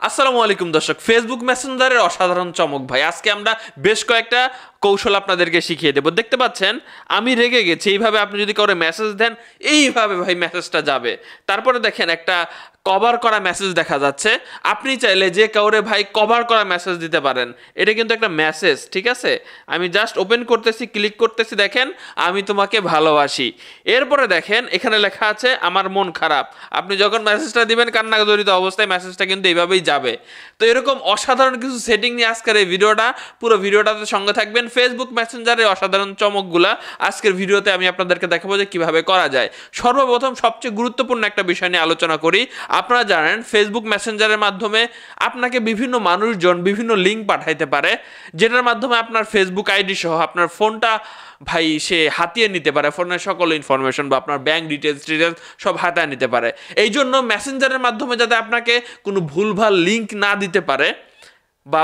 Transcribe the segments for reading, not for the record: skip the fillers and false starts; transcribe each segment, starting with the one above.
আসসালামু আলাইকুম দর্শক, ফেসবুক মেসেঞ্জারের অসাধারণ চমক ভাই। আজকে আমরা বেশ কয়েকটা কৌশল আপনাদেরকে শিখিয়ে দেব। দেখতে পাচ্ছেন আমি রেগে গেছি, এইভাবে আপনি যদি কাউরে মেসেজ দেন এইভাবে ভাই মেসেজটা যাবে। তারপরে দেখেন একটা কভার করা মেসেজ দেখা যাচ্ছে। আপনি চাইলে যে কাউরে ভাই কভার করা মেসেজ দিতে পারেন। এটা কিন্তু একটা মেসেজ, ঠিক আছে? আমি জাস্ট ওপেন করতেছি, ক্লিক করতেছি, দেখেন আমি তোমাকে ভালোবাসি। এরপরে দেখেন এখানে লেখা আছে আমার মন খারাপ। আপনি যখন মেসেজটা দিবেন কান্না জড়িত অবস্থায় মেসেজটা কিন্তু এইভাবেই যাবে। তো এরকম অসাধারণ কিছু সেটিং নিয়ে আজকের এই ভিডিওটা, পুরো ভিডিওটাতে সঙ্গে থাকবেন। ফেসবুক মেসেঞ্জারের অসাধারণ চমকগুলা আজকের ভিডিওতে আমি আপনাদেরকে দেখাবো যে কিভাবে করা যায়। সর্বপ্রথম সবচেয়ে গুরুত্বপূর্ণ একটা বিষয় নিয়ে আলোচনা করি। আপনারা জানেন ফেসবুক মেসেঞ্জারের মাধ্যমে আপনাকে বিভিন্ন মানুষজন বিভিন্ন লিঙ্ক পাঠাইতে পারে, যেটার মাধ্যমে আপনার ফেসবুক আইডি সহ আপনার ফোনটা ভাই সে হাতিয়ে নিতে পারে, ফোনের সকল ইনফরমেশন বা আপনার ব্যাংক ডিটেলস সব হাতিয়ে নিতে পারে। এই জন্য মেসেঞ্জারের মাধ্যমে যাতে আপনাকে কোনো ভুলভাল লিঙ্ক না দিতে পারে, বা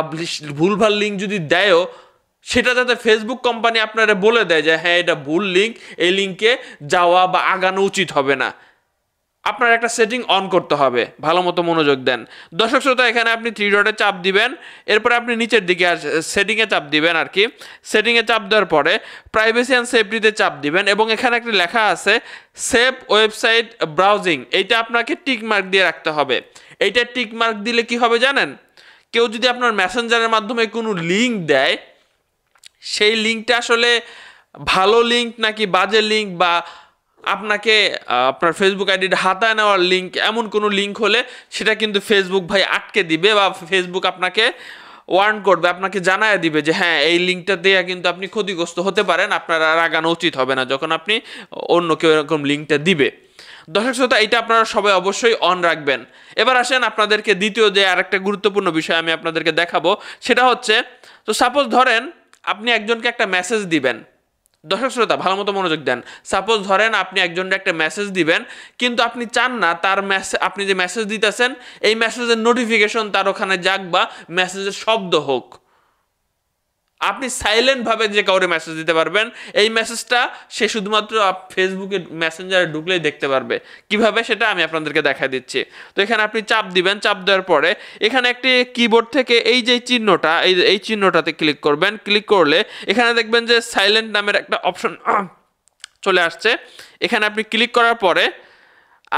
ভুলভাল লিঙ্ক যদি দেয়ও সেটা যাতে ফেসবুক কোম্পানি আপনারা বলে দেয় যে হ্যাঁ এটা ভুল লিঙ্ক, এই লিঙ্কে যাওয়া বা আগানো উচিত হবে না, আপনার একটা সেটিং অন করতে হবে। ভালো মতো মনোযোগ দেন দর্শক শ্রোতা। এখানে আপনি থ্রি ডটে চাপ দিবেন, এরপরে আপনি নিচের দিকে সেটিংয়ে চাপ দিবেন আর কি। সেটিংয়ে চাপ দেওয়ার পরে প্রাইভেসি অ্যান্ড সেফটিতে চাপ দিবেন, এবং এখানে একটা লেখা আছে সেভ ওয়েবসাইট ব্রাউজিং। এইটা আপনাকে টিক মার্ক দিয়ে রাখতে হবে। এইটা টিক মার্ক দিলে কি হবে জানেন? কেউ যদি আপনার মেসেঞ্জারের মাধ্যমে কোনো লিঙ্ক দেয়, সেই লিঙ্কটা আসলে ভালো লিঙ্ক নাকি বাজে লিঙ্ক, বা আপনাকে আপনার ফেসবুক আইডিটা হাতায় নেওয়ার লিঙ্ক, এমন কোনো লিঙ্ক হলে সেটা কিন্তু ফেসবুক ভাই আটকে দিবে, বা ফেসবুক আপনাকে ওয়ার্ন করবে, আপনাকে জানায় দিবে যে হ্যাঁ এই লিঙ্কটা দিয়ে কিন্তু আপনি ক্ষতিগ্রস্ত হতে পারেন, আপনার আর আগানো উচিত হবে না যখন আপনি অন্য কেউ এরকম লিঙ্কটা দিবে। দর্শক শ্রোতা, এটা আপনারা সবাই অবশ্যই অন রাখবেন। এবার আসেন আপনাদেরকে দ্বিতীয় যে আরেকটা গুরুত্বপূর্ণ বিষয় আমি আপনাদেরকে দেখাবো, সেটা হচ্ছে, তো সাপোজ ধরেন আপনি একজনকে একটা মেসেজ দিবেন। দর্শক শ্রোতা ভালো মতো মনোযোগ দেন। সাপোজ ধরেন আপনি একজনকে একটা মেসেজ দিবেন, কিন্তু আপনি চান না তার আপনি যে মেসেজ দিতেছেন এই মেসেজের নোটিফিকেশন তার ওখানে যাক বা মেসেজের শব্দ হোক। আপনি সাইলেন্টভাবে যে কাউরে মেসেজ দিতে পারবেন, এই মেসেজটা সে শুধুমাত্র ফেসবুকে মেসেঞ্জারে ঢুকলেই দেখতে পারবে। কিভাবে সেটা আমি আপনাদেরকে দেখাই দিচ্ছি। তো এখানে আপনি চাপ দিবেন, চাপ দেওয়ার পরে এখানে একটি কিবোর্ড থেকে এই যে চিহ্নটা, এই চিহ্নটাতে ক্লিক করবেন। ক্লিক করলে এখানে দেখবেন যে সাইলেন্ট নামের একটা অপশন চলে আসছে। এখানে আপনি ক্লিক করার পরে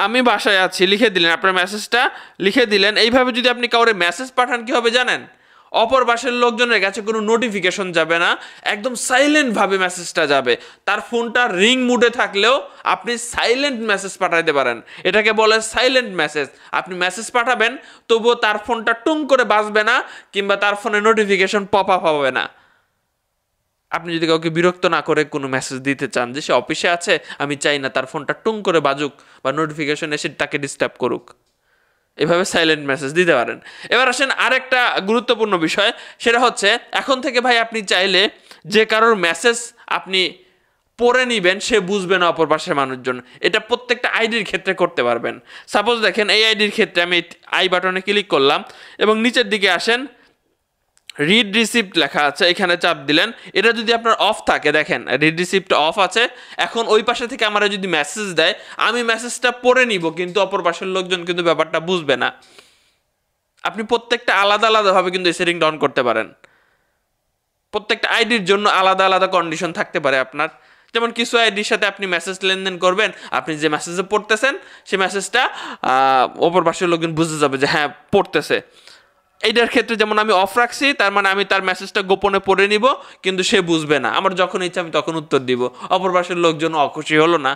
আমি বাসায় আছি লিখে দিলেন, আপনার মেসেজটা লিখে দিলেন। এইভাবে যদি আপনি কাউরে মেসেজ পাঠান কি হবে জানেন? অপর পাশের লোকজনের কাছে কোনো নোটিফিকেশন যাবে না, একদম সাইলেন্টভাবে মেসেজটা যাবে। তার ফোনটা রিং মুডে থাকলেও আপনি সাইলেন্ট মেসেজ পাঠাইতে পারেন। এটাকে বলে সাইলেন্ট মেসেজ। আপনি মেসেজ পাঠাবেন তবুও তার ফোনটা টুং করে বাজবে না, কিংবা তার ফোনে নোটিফিকেশন পপ আপ হবে না। আপনি যদি কাউকে বিরক্ত না করে কোনো মেসেজ দিতে চান, যে সে অফিসে আছে, আমি চাই না তার ফোনটা টুং করে বাজুক বা নোটিফিকেশন এসে তাকে ডিস্টার্ব করুক, এভাবে সাইলেন্ট মেসেজ দিতে পারেন। এবার আসেন আরেকটা গুরুত্বপূর্ণ বিষয়, সেটা হচ্ছে এখন থেকে ভাই আপনি চাইলে যে কারোর মেসেজ আপনি পড়ে নিবেন, সে বুঝবে না অপর পাশের মানুষজন। এটা প্রত্যেকটা আইডির ক্ষেত্রে করতে পারবেন। সাপোজ দেখেন এই আইডির ক্ষেত্রে আমি আই বাটনে ক্লিক করলাম, এবং নিচের দিকে আসেন রিড রিসিপ্ট লেখা আছে, এখানে চাপ দিলেন। এটা যদি আপনার অফ থাকে, দেখেন রিড রিসিপ্ট অফ আছে। এখন ওই পাশে থেকে আমার যদি মেসেজ দেয়, আমি মেসেজটা পড়ে নিব, কিন্তু অপর পাশের লোকজন কিন্তু ব্যাপারটা বুঝবে না। আপনি প্রত্যেকটা আলাদা আলাদাভাবে কিন্তু এই সেটিংটা অন করতে পারেন। প্রত্যেকটা আইডির জন্য আলাদা আলাদা কন্ডিশন থাকতে পারে আপনার। যেমন কিছু আইডির সাথে আপনি মেসেজ লেনদেন করবেন, আপনি যে মেসেজে পড়তেছেন সেই মেসেজটা অপর পাশের লোকজন বুঝে যাবে যে হ্যাঁ পড়তেছে। এইটার ক্ষেত্রে যেমন আমি অফ রাখছি, তার মানে আমি তার মেসেজটা গোপনে পড়ে নিব, কিন্তু সে বুঝবে না। আমার যখন ইচ্ছা আমি তখন উত্তর দিব। অপর পাশের লোকজন অখুশি হলো না,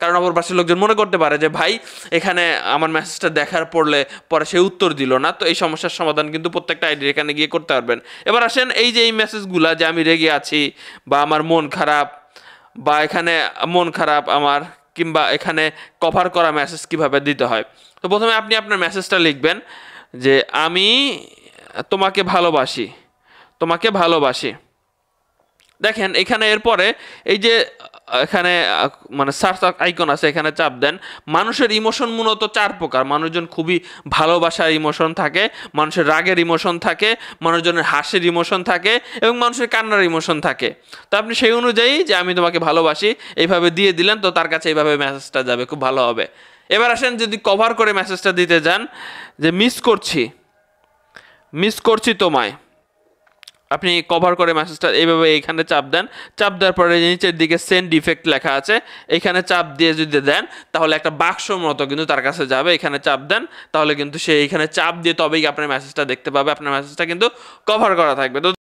কারণ অপর পাশের লোকজন মনে করতে পারে যে ভাই এখানে আমার মেসেজটা দেখার পড়লে পরে সে উত্তর দিল না। তো এই সমস্যার সমাধান কিন্তু প্রত্যেকটা আইডির এখানে গিয়ে করতে পারবেন। এবার আসেন এই যে এই মেসেজগুলা, যে আমি রেগে আছি, বা আমার মন খারাপ, বা এখানে মন খারাপ আমার, কিংবা এখানে কভার করা মেসেজ কিভাবে দিতে হয়। তো প্রথমে আপনি আপনার মেসেজটা লিখবেন যে আমি তোমাকে ভালোবাসি, তোমাকে ভালোবাসি। দেখেন এখানে এরপরে এই যে এখানে মানে সার্চ আইকন আছে, এখানে চাপ দেন। মানুষের ইমোশন মূলত চার প্রকার। মানুষজন খুবই ভালোবাসার ইমোশন থাকে, মানুষের রাগের ইমোশন থাকে, মানুষজনের হাসির ইমোশন থাকে, এবং মানুষের কান্নার ইমোশন থাকে। তো আপনি সেই অনুযায়ী যে আমি তোমাকে ভালোবাসি এইভাবে দিয়ে দিলেন, তো তার কাছে এইভাবে মেসেজটা যাবে, খুব ভালো হবে। এবার আসেন যদি কভার করে মেসেজটা দিতে যান, যে মিস করছি, মিস করছি তোমায়, আপনি কভার করে মেসেজটা এইভাবে এইখানে চাপ দেন। চাপ দেওয়ার পরে নিচের দিকে সেন্ড ইফেক্ট লেখা আছে, এখানে চাপ দিয়ে যদি দেন তাহলে একটা বাক্সর মতো কিন্তু তার কাছে যাবে। এখানে চাপ দেন, তাহলে কিন্তু সে এইখানে চাপ দিয়ে তবেই আপনার মেসেজটা দেখতে পাবে, আপনার মেসেজটা কিন্তু কভার করা থাকবে। তো